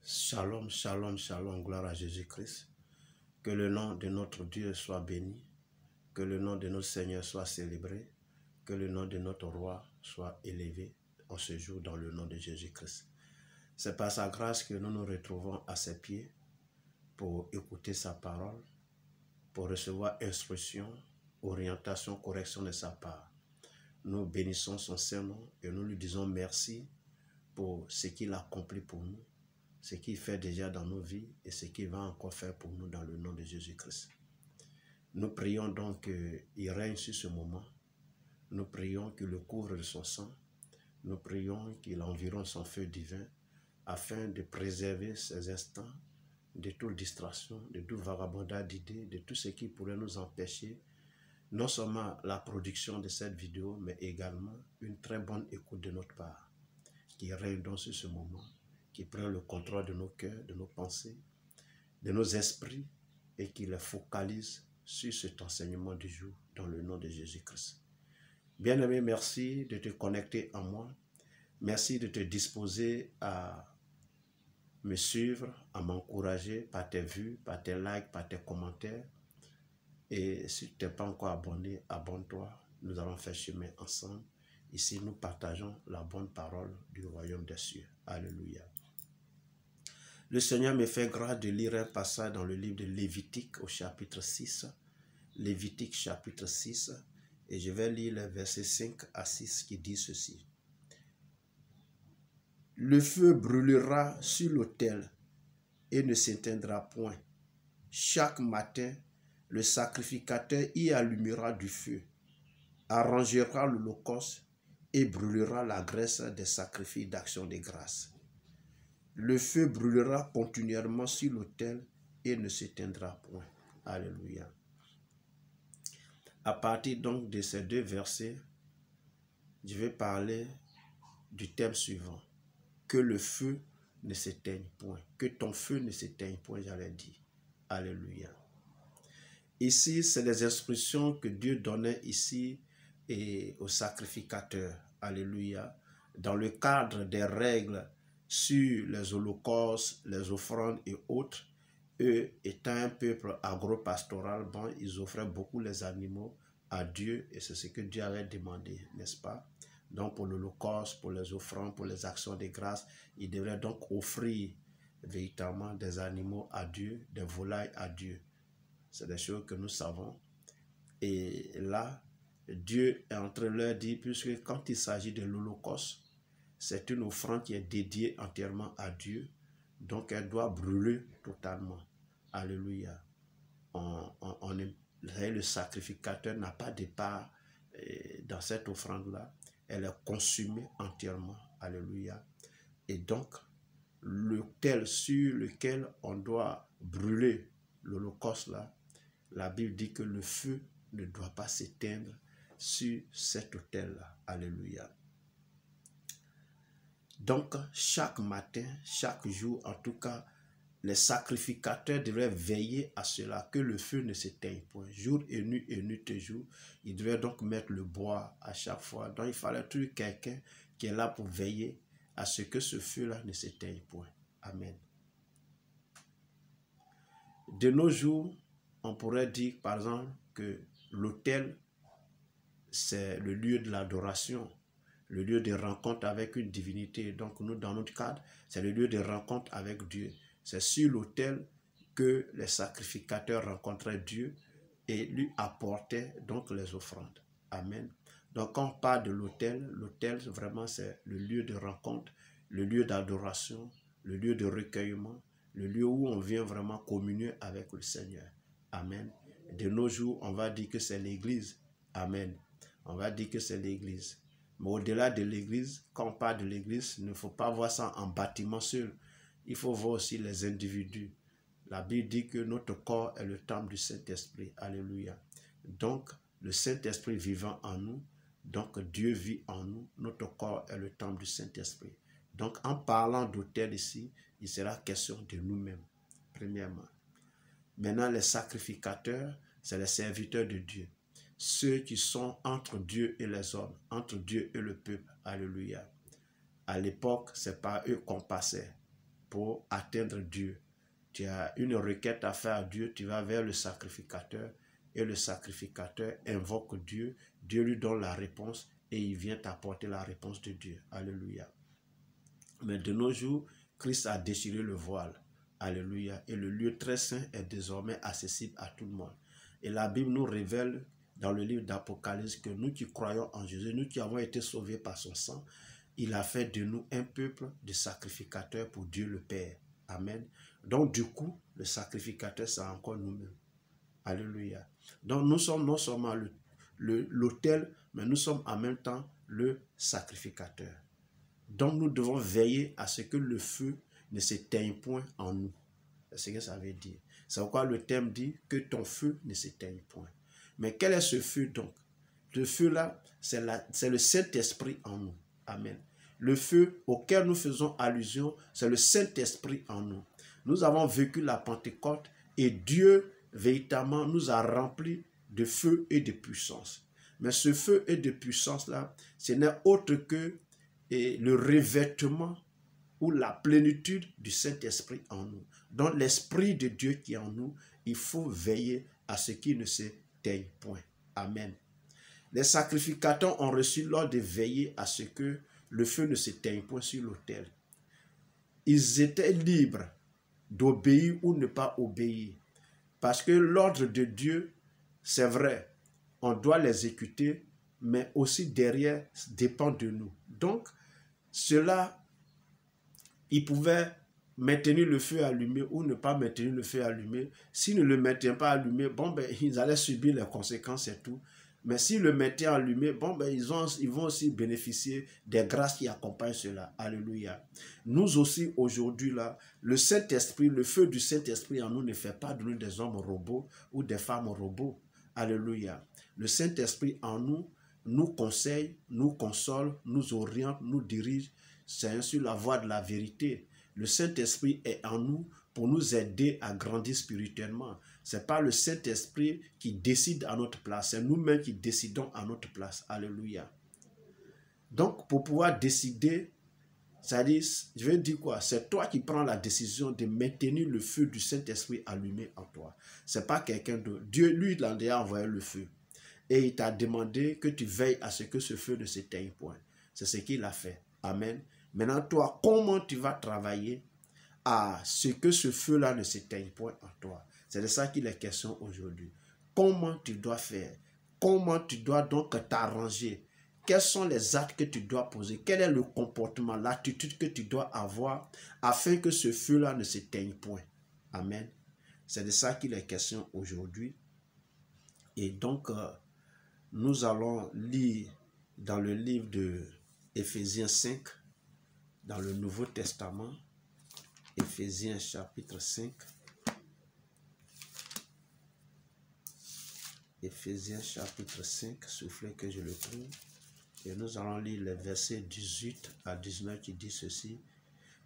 Shalom, shalom, shalom, gloire à Jésus-Christ. Que le nom de notre Dieu soit béni, que le nom de notre Seigneur soit célébré, que le nom de notre Roi soit élevé en ce jour dans le nom de Jésus-Christ. C'est par sa grâce que nous nous retrouvons à ses pieds pour écouter sa parole, pour recevoir instruction, orientation, correction de sa part. Nous bénissons son Saint-Nom et nous lui disons merci pour ce qu'il a accompli pour nous, ce qu'il fait déjà dans nos vies et ce qu'il va encore faire pour nous dans le nom de Jésus-Christ. Nous prions donc qu'il règne sur ce moment. Nous prions qu'il le couvre de son sang. Nous prions qu'il environne son feu divin afin de préserver ces instants de toute distraction, de tout vagabondage d'idées, de tout ce qui pourrait nous empêcher non seulement la production de cette vidéo, mais également une très bonne écoute de notre part. Qui règne donc sur ce moment, qui prend le contrôle de nos cœurs, de nos pensées, de nos esprits et qui les focalise sur cet enseignement du jour dans le nom de Jésus-Christ. Bien-aimé, merci de te connecter à moi. Merci de te disposer à me suivre, à m'encourager par tes vues, par tes likes, par tes commentaires. Et si tu n'es pas encore abonné, abonne-toi. Nous allons faire chemin ensemble. Ici, nous partageons la bonne parole du royaume des cieux. Alléluia. Le Seigneur me fait grâce de lire un passage dans le livre de Lévitique au chapitre 6. Lévitique chapitre 6. Et je vais lire les versets 5 à 6 qui disent ceci. Le feu brûlera sur l'autel et ne s'éteindra point. Chaque matin, le sacrificateur y allumera du feu, arrangera l'holocauste et brûlera la graisse des sacrifices d'action de grâce. Le feu brûlera continuellement sur l'autel et ne s'éteindra point. Alléluia. À partir donc de ces deux versets, je vais parler du thème suivant. Que le feu ne s'éteigne point. Que ton feu ne s'éteigne point, j'allais dire. Alléluia. Ici, c'est les instructions que Dieu donnait ici et aux sacrificateurs. Alléluia. Dans le cadre des règles sur les holocaustes, les offrandes et autres, eux étant un peuple agro-pastoral, bon, ils offraient beaucoup les animaux à Dieu et c'est ce que Dieu avait demandé, n'est-ce pas? Donc pour l'holocauste, pour les offrandes, pour les actions de grâce, ils devraient donc offrir véritablement des animaux à Dieu, des volailles à Dieu. C'est des choses que nous savons. Et là, Dieu est en train de leur dire, puisque quand il s'agit de l'holocauste, c'est une offrande qui est dédiée entièrement à Dieu. Donc, elle doit brûler totalement. Alléluia. Le sacrificateur n'a pas de part dans cette offrande-là. Elle est consumée entièrement. Alléluia. Et donc, l'autel sur lequel on doit brûler l'holocauste-là, la Bible dit que le feu ne doit pas s'éteindre sur cet autel-là. Alléluia. Donc, chaque matin, chaque jour, en tout cas, les sacrificateurs devraient veiller à cela, que le feu ne s'éteigne point. Jour et nuit et jour, ils devaient donc mettre le bois à chaque fois. Donc, il fallait trouver quelqu'un qui est là pour veiller à ce que ce feu-là ne s'éteigne point. Amen. De nos jours, on pourrait dire, par exemple, que l'autel, c'est le lieu de l'adoration, le lieu de rencontre avec une divinité. Donc nous, dans notre cadre, c'est le lieu de rencontre avec Dieu. C'est sur l'autel que les sacrificateurs rencontraient Dieu et lui apportaient donc les offrandes. Amen. Donc quand on parle de l'autel, l'autel vraiment c'est le lieu de rencontre, le lieu d'adoration, le lieu de recueillement, le lieu où on vient vraiment communier avec le Seigneur. Amen. De nos jours, on va dire que c'est l'église. Amen. On va dire que c'est l'église. Mais au-delà de l'église, quand on parle de l'église, il ne faut pas voir ça en bâtiment seul. Il faut voir aussi les individus. La Bible dit que notre corps est le temple du Saint-Esprit. Alléluia. Donc, le Saint-Esprit vivant en nous, donc Dieu vit en nous. Notre corps est le temple du Saint-Esprit. Donc, en parlant d'autel ici, il sera question de nous-mêmes, premièrement. Maintenant, les sacrificateurs, c'est les serviteurs de Dieu. Ceux qui sont entre Dieu et les hommes, entre Dieu et le peuple. Alléluia. À l'époque, c'est par eux qu'on passait pour atteindre Dieu. Tu as une requête à faire à Dieu, tu vas vers le sacrificateur et le sacrificateur invoque Dieu, Dieu lui donne la réponse et il vient t'apporter la réponse de Dieu. Alléluia. Mais de nos jours, Christ a déchiré le voile. Alléluia. Et le lieu très saint est désormais accessible à tout le monde. Et la Bible nous révèle dans le livre d'Apocalypse que nous qui croyons en Jésus, nous qui avons été sauvés par son sang, il a fait de nous un peuple de sacrificateurs pour Dieu le Père. Amen. Donc du coup, le sacrificateur, c'est encore nous-mêmes. Alléluia. Donc nous sommes non seulement l'autel, mais nous sommes en même temps le sacrificateur. Donc nous devons veiller à ce que le feu ne s'éteigne point en nous. C'est ce que ça veut dire. C'est pourquoi le thème dit que ton feu ne s'éteigne point. Mais quel est ce feu donc? Le feu là, c'est le Saint-Esprit en nous. Amen. Le feu auquel nous faisons allusion, c'est le Saint-Esprit en nous. Nous avons vécu la Pentecôte et Dieu véritablement nous a remplis de feu et de puissance. Mais ce feu et de puissance là, ce n'est autre que le revêtement ou la plénitude du Saint-Esprit en nous. Donc l'Esprit de Dieu qui est en nous, il faut veiller à ce qu'il ne s'éteigne point. Amen. Les sacrificateurs ont reçu l'ordre de veiller à ce que le feu ne s'éteigne point sur l'autel. Ils étaient libres d'obéir ou ne pas obéir. Parce que l'ordre de Dieu, c'est vrai, on doit l'exécuter, mais aussi derrière dépend de nous. Donc, cela, ils pouvaient maintenir le feu allumé ou ne pas maintenir le feu allumé. S'ils ne le mettaient pas allumé, bon, ben, ils allaient subir les conséquences et tout. Mais s'ils le mettaient allumé, bon, ben, ils vont aussi bénéficier des grâces qui accompagnent cela. Alléluia. Nous aussi, aujourd'hui, là, le Saint-Esprit, le feu du Saint-Esprit en nous ne fait pas de nous des hommes robots ou des femmes robots. Alléluia. Le Saint-Esprit en nous nous conseille, nous console, nous oriente, nous dirige. C'est sur la voie de la vérité. Le Saint-Esprit est en nous pour nous aider à grandir spirituellement. Ce n'est pas le Saint-Esprit qui décide à notre place, c'est nous-mêmes qui décidons à notre place. Alléluia. Donc, pour pouvoir décider, c'est-à-dire, je veux dire quoi? C'est toi qui prends la décision de maintenir le feu du Saint-Esprit allumé en toi. Ce n'est pas quelqu'un d'autre. Dieu, lui, il a déjà envoyé le feu. Et il t'a demandé que tu veilles à ce que ce feu ne s'éteigne point. C'est ce qu'il a fait. Amen. Maintenant, toi, comment tu vas travailler à ce que ce feu-là ne s'éteigne point en toi? C'est de ça qu'il est question aujourd'hui. Comment tu dois faire? Comment tu dois donc t'arranger? Quels sont les actes que tu dois poser? Quel est le comportement, l'attitude que tu dois avoir afin que ce feu-là ne s'éteigne point? Amen. C'est de ça qu'il est question aujourd'hui. Et donc, nous allons lire dans le livre de Éphésiens 5, dans le Nouveau Testament, Éphésiens chapitre 5. Éphésiens chapitre 5, soufflez que je le trouve. Et nous allons lire les versets 18 à 19 qui disent ceci.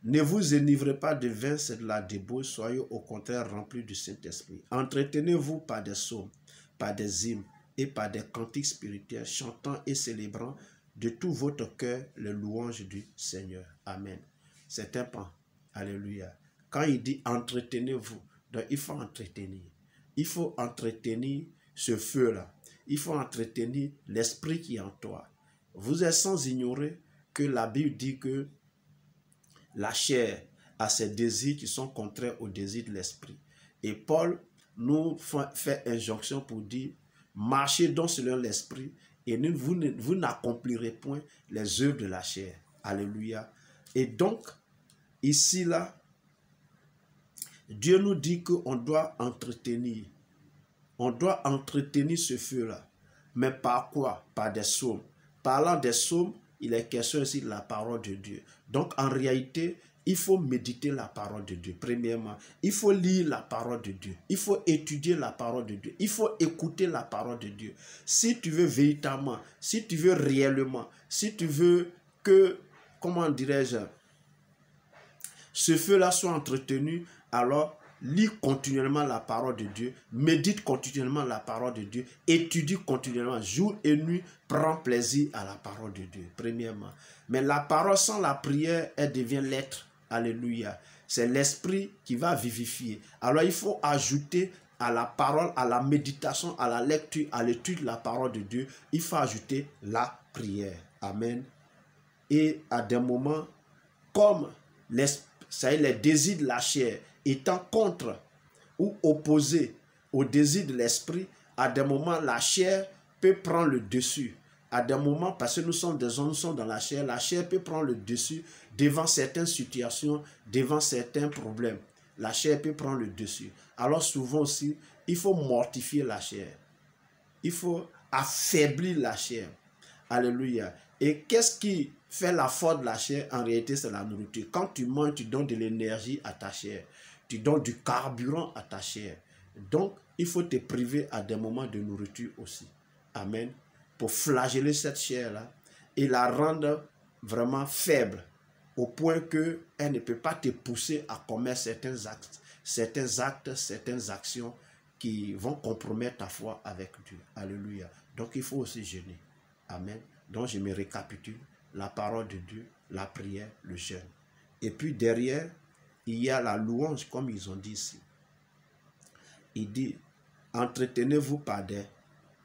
Ne vous enivrez pas de vin, c'est de la débauche, soyez au contraire remplis du Saint-Esprit. Entretenez-vous par des psaumes, par des hymnes et par des cantiques spirituels, chantant et célébrant de tout votre cœur les louanges du Seigneur. Amen. C'est un pan. Alléluia. Quand il dit entretenez-vous, donc il faut entretenir. Il faut entretenir ce feu-là. Il faut entretenir l'esprit qui est en toi. Vous êtes sans ignorer que la Bible dit que la chair a ses désirs qui sont contraires aux désirs de l'esprit. Et Paul nous fait injonction pour dire, marchez donc selon l'esprit et vous n'accomplirez point les œuvres de la chair. Alléluia. Et donc, ici, là, Dieu nous dit qu'on doit entretenir. On doit entretenir ce feu-là. Mais par quoi? Par des psaumes. Parlant des psaumes, il est question ici de la parole de Dieu. Donc, en réalité, il faut méditer la parole de Dieu. Premièrement, il faut lire la parole de Dieu. Il faut étudier la parole de Dieu. Il faut écouter la parole de Dieu. Si tu veux véritablement, si tu veux réellement, si tu veux que, comment dirais-je, ce feu-là soit entretenu, alors lis continuellement la parole de Dieu, médite continuellement la parole de Dieu, étudie continuellement, jour et nuit, prends plaisir à la parole de Dieu, premièrement. Mais la parole sans la prière, elle devient lettre. Alléluia. c'est l'esprit qui va vivifier. Alors il faut ajouter à la parole, à la méditation, à la lecture, à l'étude de la parole de Dieu, il faut ajouter la prière. Amen. Et à des moments, comme les désirs de la chair étant contre ou opposés aux désirs de l'esprit, à des moments, la chair peut prendre le dessus. À des moments, parce que nous sommes des hommes, nous sommes dans la chair peut prendre le dessus devant certaines situations, devant certains problèmes. La chair peut prendre le dessus. Alors souvent aussi, il faut mortifier la chair. Il faut affaiblir la chair. Alléluia. Et qu'est-ce qui fait la force de la chair? En réalité, c'est la nourriture. Quand tu manges, tu donnes de l'énergie à ta chair. Tu donnes du carburant à ta chair. Donc, il faut te priver à des moments de nourriture aussi. Amen. Pour flageller cette chair-là et la rendre vraiment faible au point qu'elle ne peut pas te pousser à commettre certains actes, certaines actions qui vont compromettre ta foi avec Dieu. Alléluia. Donc, il faut aussi jeûner. Amen. Donc, je me récapitule. La parole de Dieu, la prière, le jeûne. Et puis derrière, il y a la louange, comme ils ont dit ici. Il dit, entretenez-vous par des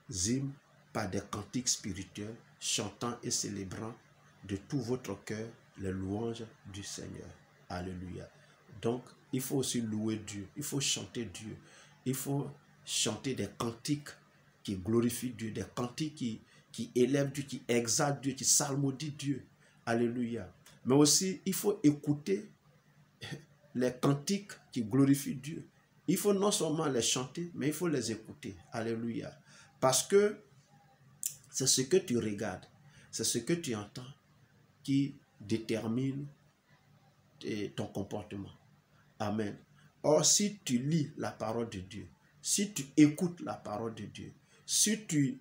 hymnes, par des cantiques spirituels, chantant et célébrant de tout votre cœur les louanges du Seigneur. Alléluia. Donc, il faut aussi louer Dieu. Il faut chanter Dieu. Il faut chanter des cantiques qui glorifient Dieu, des cantiques qui élèvent Dieu, qui exaltent Dieu, qui psalmodient Dieu. Alléluia. Mais aussi, il faut écouter les cantiques qui glorifient Dieu. Il faut non seulement les chanter, mais il faut les écouter. Alléluia. Parce que c'est ce que tu regardes, c'est ce que tu entends qui détermine ton comportement. Amen. Or, si tu lis la parole de Dieu, si tu écoutes la parole de Dieu, si tu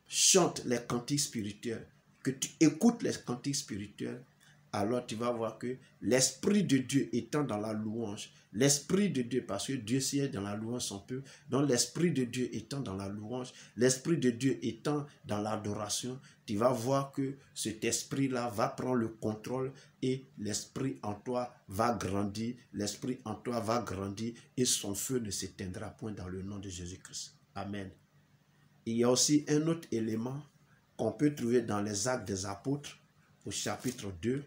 chantes les cantiques spirituels, que tu écoutes les cantiques spirituels, alors tu vas voir que l'Esprit de Dieu étant dans la louange, l'Esprit de Dieu, parce que Dieu siège dans la louange son peuple, donc l'Esprit de Dieu étant dans la louange, l'Esprit de Dieu étant dans l'adoration, tu vas voir que cet esprit-là va prendre le contrôle et l'Esprit en toi va grandir, l'Esprit en toi va grandir et son feu ne s'éteindra point dans le nom de Jésus-Christ. Amen. Il y a aussi un autre élément qu'on peut trouver dans les Actes des Apôtres au chapitre 2.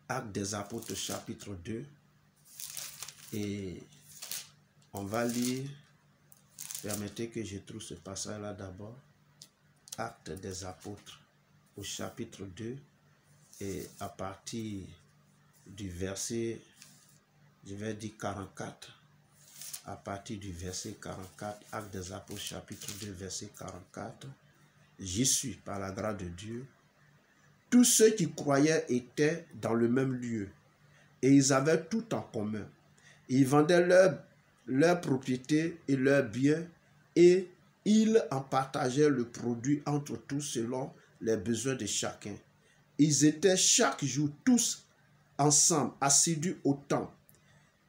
Actes des Apôtres, chapitre 2. Et on va lire, permettez que je trouve ce passage-là d'abord. Actes des Apôtres, au chapitre 2. Et à partir du verset, je vais dire 44. À partir du verset 44, Actes des Apôtres, chapitre 2, verset 44. J'y suis par la grâce de Dieu. Tous ceux qui croyaient étaient dans le même lieu et ils avaient tout en commun. Ils vendaient leurs propriétés et leurs biens et ils en partageaient le produit entre tous selon les besoins de chacun. Ils étaient chaque jour tous ensemble, assidus au temple.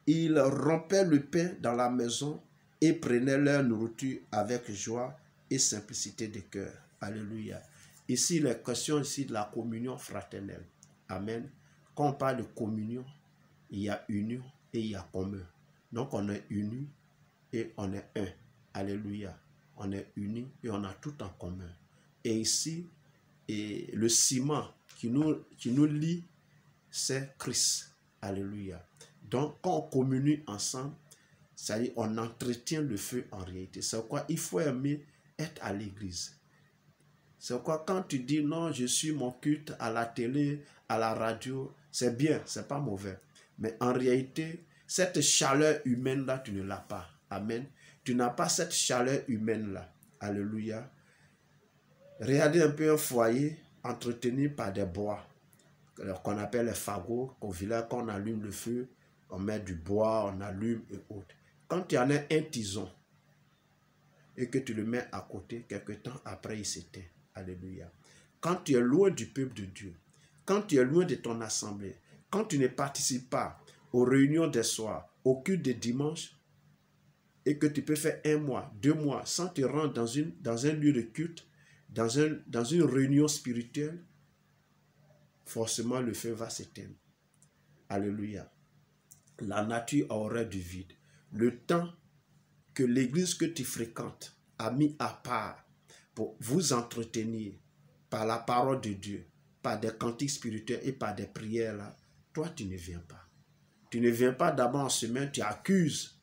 Ils rompaient le pain dans la maison et prenaient leur nourriture avec joie et simplicité de cœur. Alléluia. Ici, il est question ici de la communion fraternelle. Amen. Quand on parle de communion, il y a union et il y a commun. Donc, on est unis et on est un. Alléluia. On est unis et on a tout en commun. Et ici, le ciment qui nous lie, c'est Christ. Alléluia. Donc, quand on communie ensemble, c'est-à-dire on entretient le feu en réalité. C'est pourquoi il faut aimer être à l'église. C'est pourquoi quand tu dis non, je suis mon culte à la télé, à la radio, c'est bien, c'est pas mauvais. Mais en réalité, cette chaleur humaine-là, tu ne l'as pas. Amen. Tu n'as pas cette chaleur humaine-là. Alléluia. Regardez un peu un foyer entretenu par des bois, qu'on appelle les fagots, qu'au village, quand on allume le feu, on met du bois, on allume et autres. Quand tu en as un tison et que tu le mets à côté, quelque temps après, il s'éteint. Alléluia. Quand tu es loin du peuple de Dieu, quand tu es loin de ton assemblée, quand tu ne participes pas aux réunions des soirs, au culte des dimanches, et que tu peux faire 1 mois, 2 mois, sans te rendre dans un lieu de culte, dans une réunion spirituelle, forcément le feu va s'éteindre. Alléluia. La nature a horreur du vide. Le temps que l'église que tu fréquentes a mis à part pour vous entretenir par la parole de Dieu, par des cantiques spirituels et par des prières, là, toi, tu ne viens pas. Tu ne viens pas d'abord en semaine, tu accuses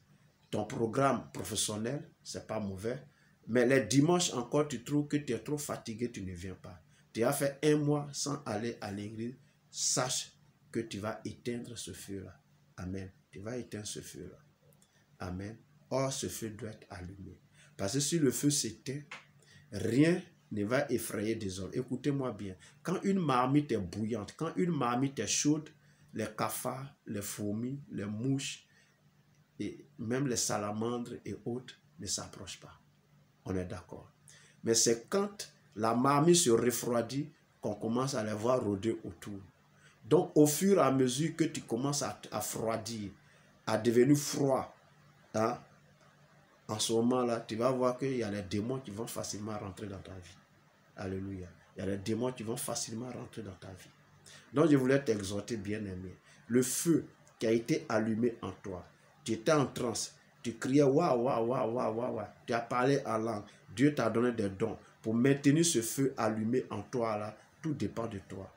ton programme professionnel, c'est pas mauvais, mais les dimanches encore, tu trouves que tu es trop fatigué, tu ne viens pas. Tu as fait 1 mois sans aller à l'église, sache que tu vas éteindre ce feu-là. Amen. Tu vas éteindre ce feu-là. Amen. Or, ce feu doit être allumé. Parce que si le feu s'éteint, rien ne va effrayer des hommes. Écoutez-moi bien. Quand une marmite est bouillante, quand une marmite est chaude, les cafards, les fourmis, les mouches, et même les salamandres et autres ne s'approchent pas. On est d'accord. Mais c'est quand la marmite se refroidit qu'on commence à les voir rôder autour. Donc, au fur et à mesure que tu commences à froidir, à devenir froid, hein, en ce moment-là, tu vas voir qu'il y a les démons qui vont facilement rentrer dans ta vie. Alléluia. Il y a les démons qui vont facilement rentrer dans ta vie. Donc, je voulais t'exhorter, bien-aimé. Le feu qui a été allumé en toi, tu étais en transe, tu criais waouh, waouh, waouh, waouh, waouh, tu as parlé en langue. Dieu t'a donné des dons. Pour maintenir ce feu allumé en toi, là, tout dépend de toi.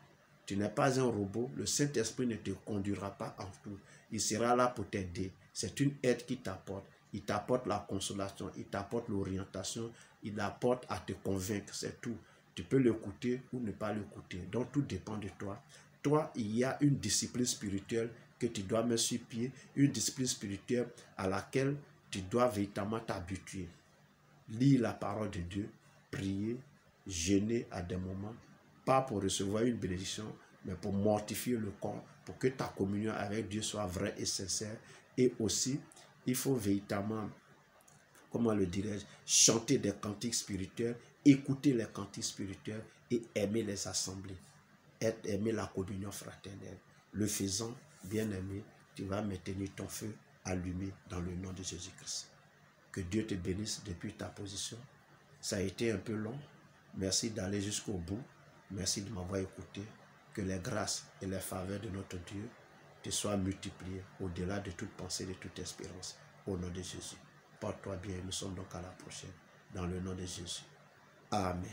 Tu n'es pas un robot. Le Saint-Esprit ne te conduira pas en tout. Il sera là pour t'aider. C'est une aide qui t'apporte. Il t'apporte la consolation, il t'apporte l'orientation, il apporte à te convaincre, c'est tout. Tu peux l'écouter ou ne pas l'écouter. Donc tout dépend de toi. Toi, il y a une discipline spirituelle que tu dois mettre sur pied, une discipline spirituelle à laquelle tu dois véritablement t'habituer. Lire la parole de Dieu, prier, jeûner à des moments, pas pour recevoir une bénédiction, mais pour mortifier le corps, pour que ta communion avec Dieu soit vraie et sincère. Et aussi, il faut véritablement, comment le dirais-je, chanter des cantiques spirituels, écouter les cantiques spirituels et aimer les assemblées, aimer la communion fraternelle. Le faisant, bien-aimé, tu vas maintenir ton feu allumé dans le nom de Jésus-Christ. Que Dieu te bénisse depuis ta position. Ça a été un peu long. Merci d'aller jusqu'au bout. Merci de m'avoir écouté. Que les grâces et les faveurs de notre Dieu te soient multipliées au-delà de toute pensée, de toute espérance. Au nom de Jésus. Porte-toi bien. Nous sommes donc à la prochaine. Dans le nom de Jésus. Amen.